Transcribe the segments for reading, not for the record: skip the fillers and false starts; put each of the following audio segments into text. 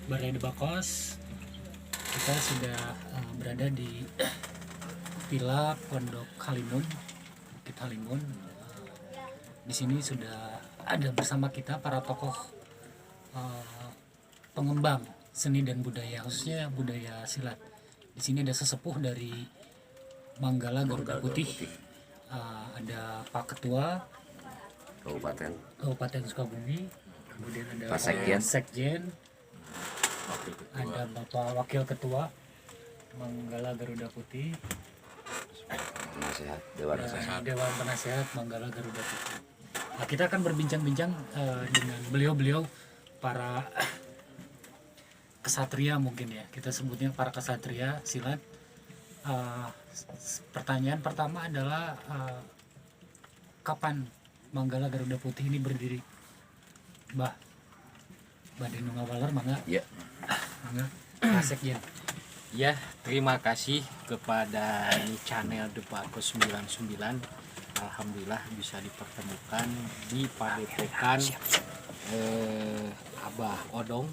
Balai Debakos. Kita sudah berada di Villa Pondok Halimun, Bukit Halimun. Di sini sudah ada bersama kita para tokoh pengembang seni dan budaya, khususnya budaya silat. Di sini ada sesepuh dari Manggala Garuda Putih. Ada Pak Ketua Kabupaten Sukabumi, kemudian ada Pak Sekjen, ada Bapak Wakil Ketua Manggala Garuda Putih, Dewan Penasehat Manggala Garuda Putih. Nah, kita akan berbincang-bincang dengan beliau-beliau para kesatria, mungkin ya kita sebutnya para kesatria silat. Pertanyaan pertama adalah kapan Manggala Garuda Putih ini berdiri, Mbah Denu Ngawaler, mangga? Ya. Mangga, Pak Sekjen. Ya, terima kasih kepada channel Debakos 99. Alhamdulillah bisa dipertemukan di Padepokan Abah Odong,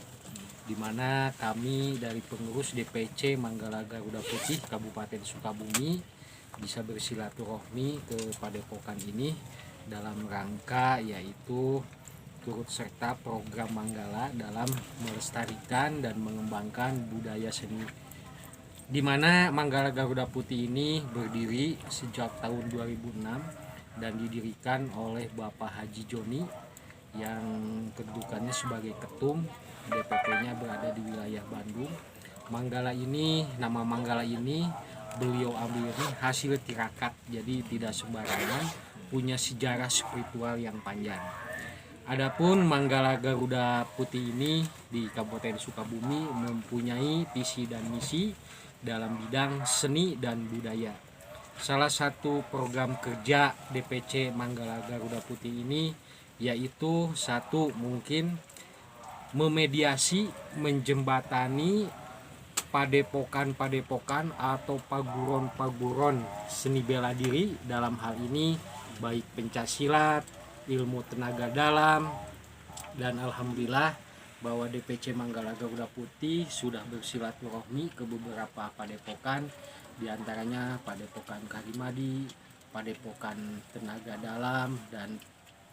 di mana kami dari pengurus DPC Manggala Garuda Putih Kabupaten Sukabumi bisa bersilaturahmi ke Padepokan ini dalam rangka yaitu turut serta program Manggala dalam melestarikan dan mengembangkan budaya seni, di mana Manggala Garuda Putih ini berdiri sejak tahun 2006 dan didirikan oleh Bapak Haji Joni yang kedudukannya sebagai ketum. DPP-nya berada di wilayah Bandung. Nama Manggala ini beliau ambil ini hasil tirakat, jadi tidak sembarangan, punya sejarah spiritual yang panjang. Adapun Manggala Garuda Putih ini di Kabupaten Sukabumi mempunyai visi dan misi dalam bidang seni dan budaya. Salah satu program kerja DPC Manggala Garuda Putih ini yaitu satu, mungkin memediasi, menjembatani padepokan-padepokan atau paguron-paguron seni bela diri, dalam hal ini baik pencaksilat, ilmu tenaga dalam, dan alhamdulillah bahwa DPC Manggala Garuda Putih sudah bersilaturahmi ke beberapa padepokan, diantaranya Padepokan Karimadi, Padepokan Tenaga Dalam, dan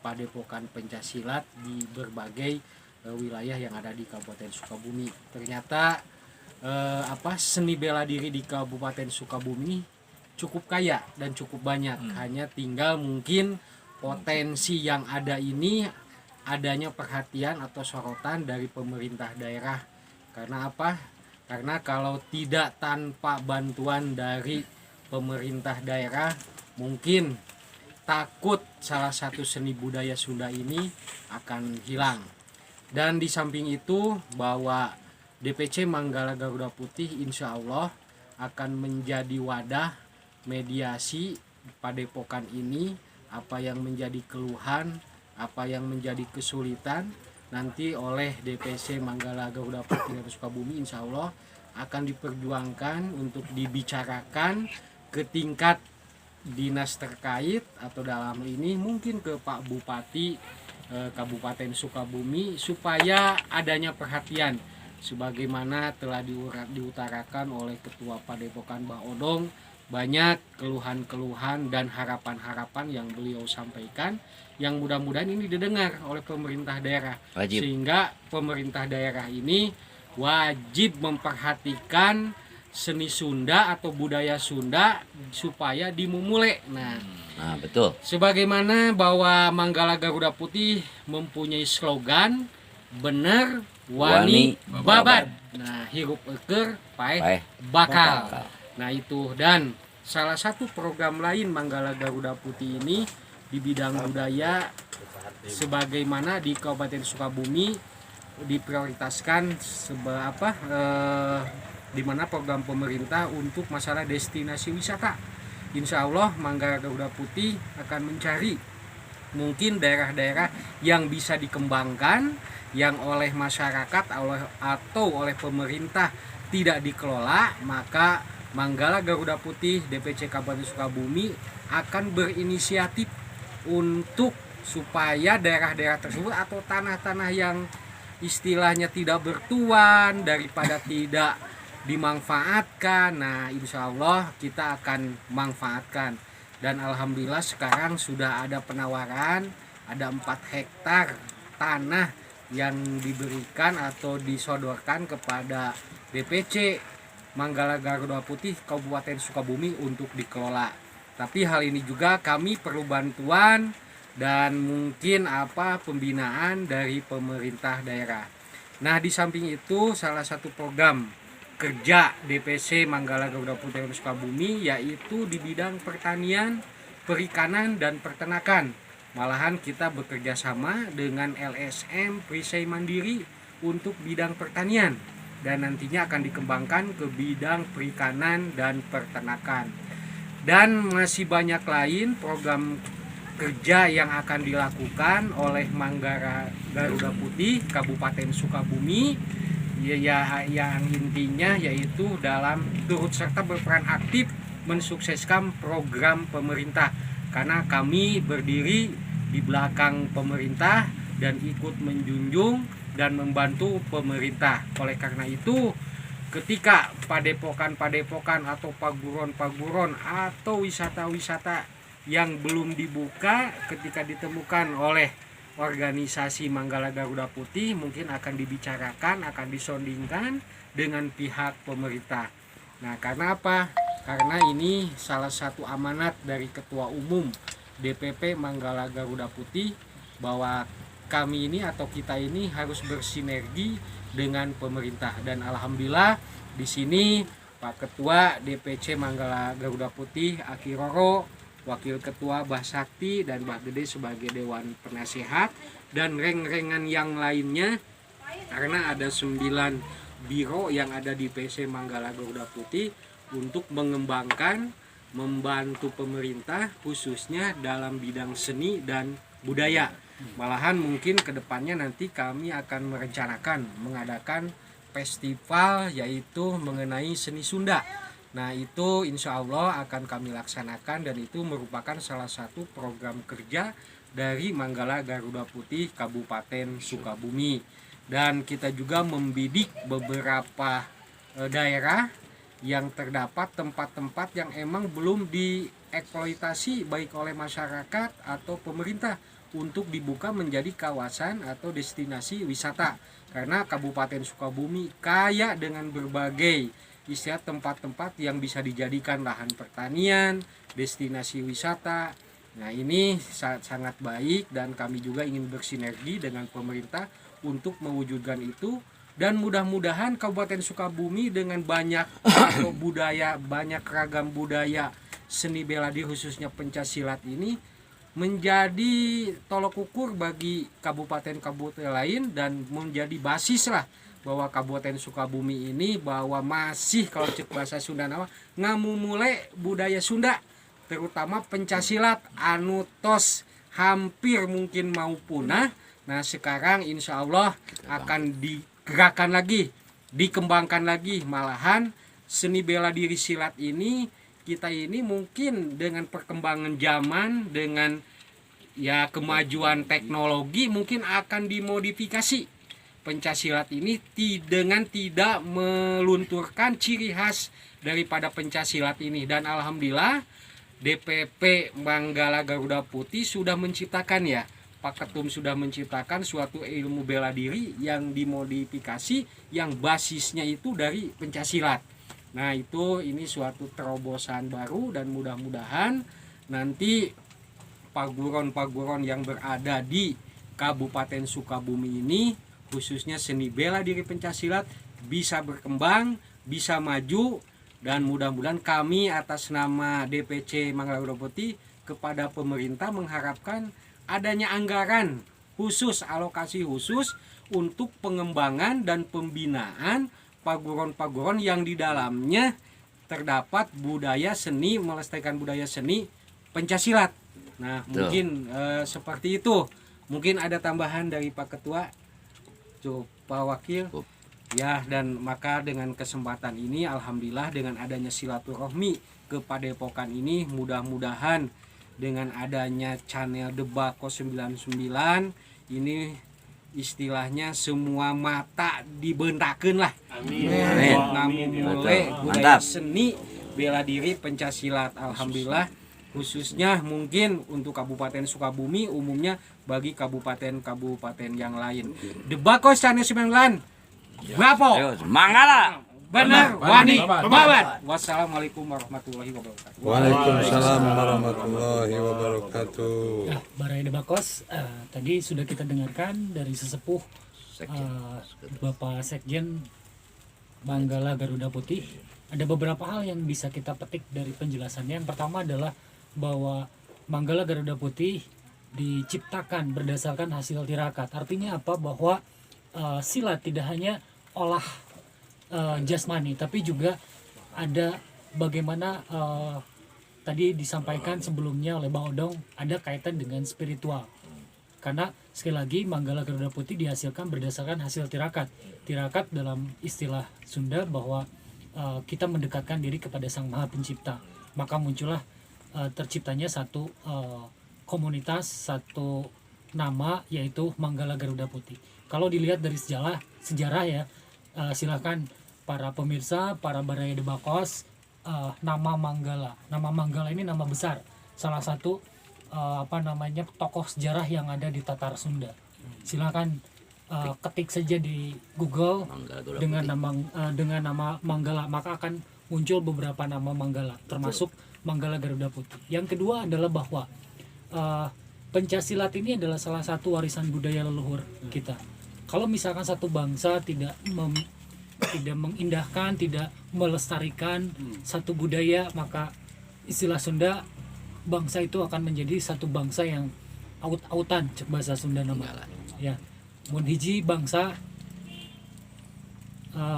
Padepokan Pencaksilat di berbagai wilayah yang ada di Kabupaten Sukabumi. Ternyata seni bela diri di Kabupaten Sukabumi cukup kaya dan cukup banyak. Hanya tinggal mungkin potensi yang ada ini adanya perhatian atau sorotan dari pemerintah daerah. Karena apa? Karena kalau tidak tanpa bantuan dari pemerintah daerah, mungkin takut salah satu seni budaya Sunda ini akan hilang. Dan di samping itu bahwa DPC Manggala Garuda Putih insya Allah akan menjadi wadah mediasi padepokan ini. Apa yang menjadi keluhan, apa yang menjadi kesulitan, nanti oleh DPC Manggala Garuda Putih Sukabumi insya Allah akan diperjuangkan untuk dibicarakan ke tingkat dinas terkait, atau dalam ini mungkin ke Pak Bupati Kabupaten Sukabumi, supaya adanya perhatian sebagaimana telah diutarakan oleh Ketua Padepokan Mbah Odong. Banyak keluhan-keluhan dan harapan-harapan yang beliau sampaikan, yang mudah-mudahan ini didengar oleh pemerintah daerah. Sehingga pemerintah daerah ini wajib memperhatikan seni Sunda atau budaya Sunda supaya dimulai. Nah, betul. Sebagaimana bahwa Manggala Garuda Putih mempunyai slogan bener wani babad. Nah, hirup eker paeh bakal. Nah, itu. Dan salah satu program lain Manggala Garuda Putih ini di bidang budaya, sebagaimana di Kabupaten Sukabumi diprioritaskan di mana program pemerintah untuk masalah destinasi wisata. Insya Allah Manggala Garuda Putih akan mencari mungkin daerah-daerah yang bisa dikembangkan, yang oleh masyarakat atau oleh pemerintah tidak dikelola, maka Manggala Garuda Putih DPC Kabupaten Sukabumi akan berinisiatif untuk supaya daerah-daerah tersebut atau tanah-tanah yang istilahnya tidak bertuan daripada tidak dimanfaatkan. Nah, insya Allah kita akan manfaatkan. Dan alhamdulillah sekarang sudah ada penawaran, ada 4 hektar tanah yang diberikan atau disodorkan kepada DPC Manggala Garuda Putih Kabupaten Sukabumi untuk dikelola. Tapi hal ini juga kami perlu bantuan dan mungkin pembinaan dari pemerintah daerah. Nah, di samping itu salah satu program kerja DPC Manggala Garuda Putih Sukabumi yaitu di bidang pertanian, perikanan, dan peternakan. Malahan kita bekerja sama dengan LSM Perisai Mandiri untuk bidang pertanian dan nantinya akan dikembangkan ke bidang perikanan dan peternakan. Dan masih banyak lain program kerja yang akan dilakukan oleh Manggala Garuda Putih Kabupaten Sukabumi ya, yang intinya yaitu dalam turut serta berperan aktif mensukseskan program pemerintah, karena kami berdiri di belakang pemerintah dan ikut menjunjung dan membantu pemerintah. Oleh karena itu, ketika padepokan-padepokan atau paguron-paguron atau wisata-wisata yang belum dibuka ketika ditemukan oleh organisasi Manggala Garuda Putih, mungkin akan dibicarakan, akan disondingkan dengan pihak pemerintah. Nah, karena apa? Karena ini salah satu amanat dari Ketua Umum DPP Manggala Garuda Putih bahwa kami ini atau kita ini harus bersinergi dengan pemerintah. Dan alhamdulillah di sini Pak Ketua DPC Manggala Garuda Putih Aki Roro, Wakil Ketua Bah Sakti, dan Bah Gede sebagai Dewan Penasehat, dan reng-rengan yang lainnya, karena ada 9 biro yang ada di PC Manggala Garuda Putih untuk mengembangkan, membantu pemerintah khususnya dalam bidang seni dan budaya. Malahan mungkin kedepannya nanti kami akan merencanakan mengadakan festival yaitu mengenai seni Sunda. Nah, itu insya Allah akan kami laksanakan dan itu merupakan salah satu program kerja dari Manggala Garuda Putih Kabupaten Sukabumi. Dan kita juga membidik beberapa daerah yang terdapat tempat-tempat yang emang belum dieksploitasi baik oleh masyarakat atau pemerintah untuk dibuka menjadi kawasan atau destinasi wisata. Karena Kabupaten Sukabumi kaya dengan berbagai istilah tempat-tempat yang bisa dijadikan lahan pertanian, destinasi wisata. Nah, ini sangat baik dan kami juga ingin bersinergi dengan pemerintah untuk mewujudkan itu. Dan mudah-mudahan Kabupaten Sukabumi dengan banyak atau budaya, banyak ragam budaya seni bela diri khususnya pencaksilat ini menjadi tolok ukur bagi kabupaten-kabupaten lain dan menjadi basis lah bahwa Kabupaten Sukabumi ini bahwa masih kalau cek bahasa Sunda nama ngamumule budaya Sunda, terutama pencaksilat anu tos hampir mungkin mau punah. Nah, sekarang insya Allah akan digerakkan lagi, dikembangkan lagi. Malahan seni bela diri silat ini kita ini mungkin dengan perkembangan zaman, dengan ya kemajuan teknologi mungkin akan dimodifikasi pencaksilat ini dengan tidak melunturkan ciri khas daripada pencaksilat ini. Dan alhamdulillah DPP Manggala Garuda Putih sudah menciptakan ya, Pak Ketum sudah menciptakan suatu ilmu bela diri yang dimodifikasi yang basisnya itu dari pencaksilat. Nah, ini suatu terobosan baru dan mudah-mudahan nanti paguron-paguron yang berada di Kabupaten Sukabumi ini khususnya seni bela diri pencaksilat bisa berkembang, bisa maju, dan mudah-mudahan kami atas nama DPC Manggala Garuda Putih kepada pemerintah mengharapkan adanya anggaran khusus, alokasi khusus untuk pengembangan dan pembinaan paguron-paguron yang di dalamnya terdapat budaya seni, melestarikan budaya seni pencaksilat. Nah, mungkin seperti itu. Mungkin ada tambahan dari Pak Ketua. Cukup Pak Wakil ya. Dan maka dengan kesempatan ini alhamdulillah dengan adanya silaturahmi ke padepokan ini, mudah-mudahan dengan adanya channel Debako 99 ini istilahnya semua mata dibentakeun lah. Amin. Namun mulai budaya seni bela diri pencaksilat. Alhamdulillah, khususnya mungkin untuk Kabupaten Sukabumi, umumnya bagi kabupaten-kabupaten yang lain. Debakos Sanes 9 Bapo Manggala. benar wani babat. Wassalamualaikum warahmatullahi wabarakatuh. Waalaikumsalam warahmatullahi wabarakatuh. Nah, Barai Debakos tadi sudah kita dengarkan dari sesepuh Bapak Sekjen Manggala Garuda Putih. Ada beberapa hal yang bisa kita petik dari penjelasannya. Yang pertama adalah bahwa Manggala Garuda Putih diciptakan berdasarkan hasil tirakat. Artinya apa? Bahwa silat tidak hanya olah jasmani, tapi juga ada bagaimana tadi disampaikan sebelumnya oleh Bang Odong, ada kaitan dengan spiritual. Karena sekali lagi Manggala Garuda Putih dihasilkan berdasarkan hasil tirakat. Tirakat dalam istilah Sunda bahwa kita mendekatkan diri kepada Sang Maha Pencipta. Maka muncullah terciptanya satu komunitas, satu nama, yaitu Manggala Garuda Putih. Kalau dilihat dari sejarah ya, silakan para pemirsa, para Barai Debakos, nama Manggala ini nama besar, salah satu tokoh sejarah yang ada di Tatar Sunda. Silakan ketik saja di Google dengan nama Manggala, maka akan muncul beberapa nama Manggala, termasuk Manggala Garuda Putih. Yang kedua adalah bahwa pencaksilat ini adalah salah satu warisan budaya leluhur kita. Kalau misalkan satu bangsa tidak mengindahkan, tidak melestarikan satu budaya, maka istilah Sunda, bangsa itu akan menjadi satu bangsa yang aut-autan, cek bahasa Sunda nama. Ya, mun hiji bangsa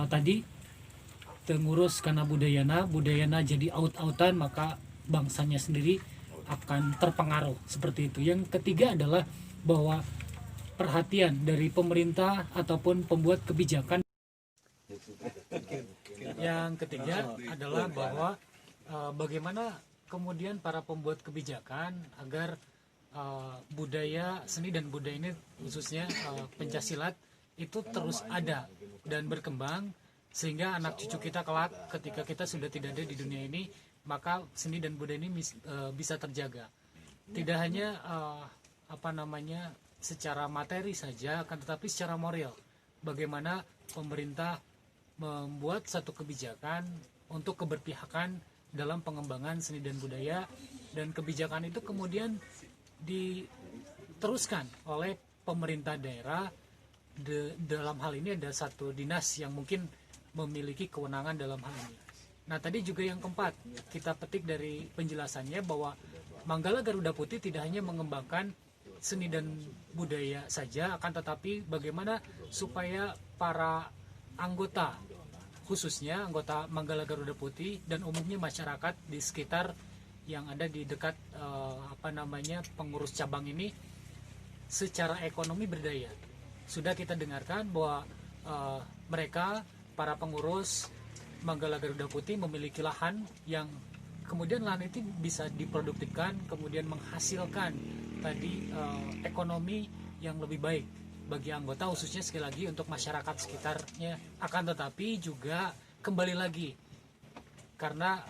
tadi tengurus karena budayana jadi aut-autan, maka bangsanya sendiri akan terpengaruh seperti itu. Yang ketiga adalah bahwa perhatian dari pemerintah ataupun pembuat kebijakan. Yang ketiga adalah bahwa bagaimana kemudian para pembuat kebijakan agar budaya seni dan budaya ini, khususnya pencaksilat, itu terus ada dan berkembang, sehingga anak cucu kita kelak ketika kita sudah tidak ada di dunia ini, maka seni dan budaya ini bisa terjaga. Tidak hanya secara materi saja, akan tetapi secara moral. Bagaimana pemerintah membuat satu kebijakan untuk keberpihakan dalam pengembangan seni dan budaya, dan kebijakan itu kemudian diteruskan oleh pemerintah daerah. Dalam hal ini ada satu dinas yang mungkin memiliki kewenangan dalam hal ini. Nah, tadi juga yang keempat kita petik dari penjelasannya bahwa Manggala Garuda Putih tidak hanya mengembangkan seni dan budaya saja, akan tetapi bagaimana supaya para anggota, khususnya anggota Manggala Garuda Putih dan umumnya masyarakat di sekitar yang ada di dekat pengurus cabang ini, secara ekonomi berdaya. Sudah kita dengarkan bahwa mereka, para pengurus Manggala Garuda Putih, memiliki lahan yang kemudian lahan itu bisa diproduktifkan, kemudian menghasilkan tadi ekonomi yang lebih baik bagi anggota, khususnya sekali lagi untuk masyarakat sekitarnya. Akan tetapi juga kembali lagi, karena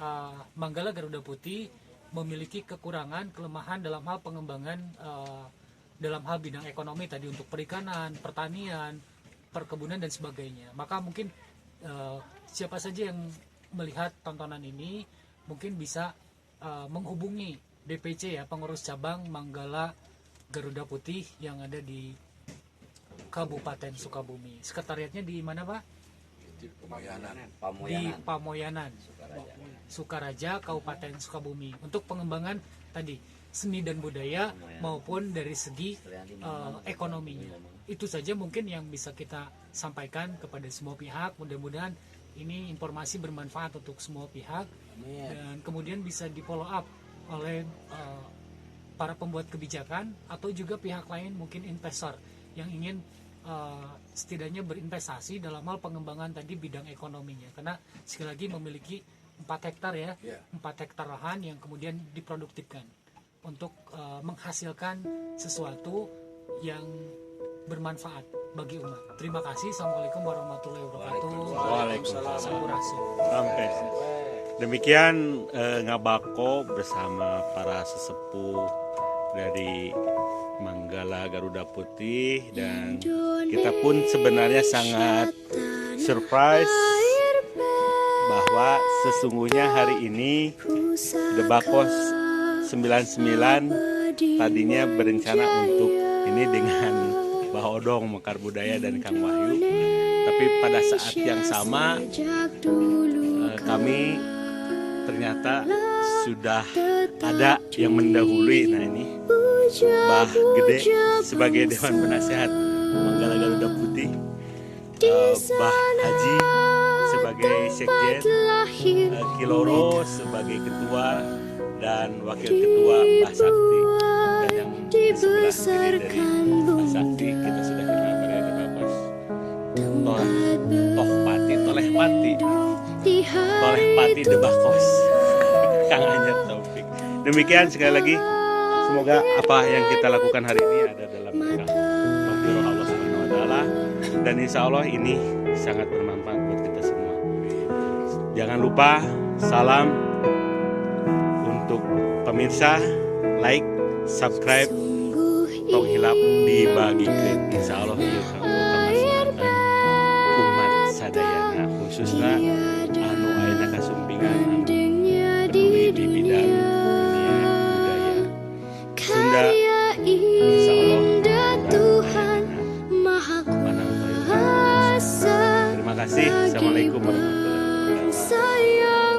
Manggala Garuda Putih memiliki kekurangan, kelemahan dalam hal pengembangan dalam hal bidang ekonomi tadi, untuk perikanan, pertanian, perkebunan dan sebagainya. Maka mungkin siapa saja yang melihat tontonan ini mungkin bisa menghubungi DPC ya, pengurus cabang Manggala Garuda Putih yang ada di Kabupaten Sukabumi. Sekretariatnya di mana, Pak? Di Pamoyanan, Sukaraja, Kabupaten Sukabumi, untuk pengembangan tadi seni dan budaya maupun dari segi ekonominya. Itu saja mungkin yang bisa kita sampaikan kepada semua pihak. Mudah-mudahan ini informasi bermanfaat untuk semua pihak, dan kemudian bisa di follow up oleh para pembuat kebijakan atau juga pihak lain, mungkin investor yang ingin setidaknya berinvestasi dalam hal pengembangan tadi bidang ekonominya. Karena sekali lagi memiliki 4 hektar ya, 4 hektar lahan yang kemudian diproduktifkan untuk menghasilkan sesuatu yang bermanfaat bagi umat. Terima kasih. Assalamualaikum warahmatullahi wabarakatuh. Waalaikumsalam. Sampurasun. Sampai. Demikian ngabako bersama para sesepuh dari Manggala Garuda Putih, dan kita pun sebenarnya sangat surprise bahwa sesungguhnya hari ini The Bakos 99 tadinya berencana untuk ini dengan Mbah Odong, Mekar Budaya, dan Kang Wahyu, tapi pada saat yang sama kami ternyata sudah ada yang mendahului. Nah ini Mbah Gede sebagai Dewan Penasehat Manggala Garuda Putih, Mbah Haji sebagai Sekjen, Kiloro sebagai Ketua, dan Wakil Ketua Mbah Sakti, dan yang di sebelah kiri dari Mbah Sakti kita sudah kenal pada The Bakos, Tolehpati The Bakos, Kang Anjar Taufik. Demikian sekali lagi, semoga apa yang kita lakukan hari ini ada dalam maghfirah Allah Subhanahu wa taala, dan insya Allah ini sangat bermanfaat buat kita semua. Jangan lupa salam untuk pemirsa, like, subscribe, tong hilap dibagikan. Insya Allah ieu kamaslahatan umat sadayana, khususnya anu ayeuna kasumpingan anu peduli di bidang dunia budaya Sunda. Insya Allah terima kasih. Assalamualaikum warahmatullahi wabarakatuh.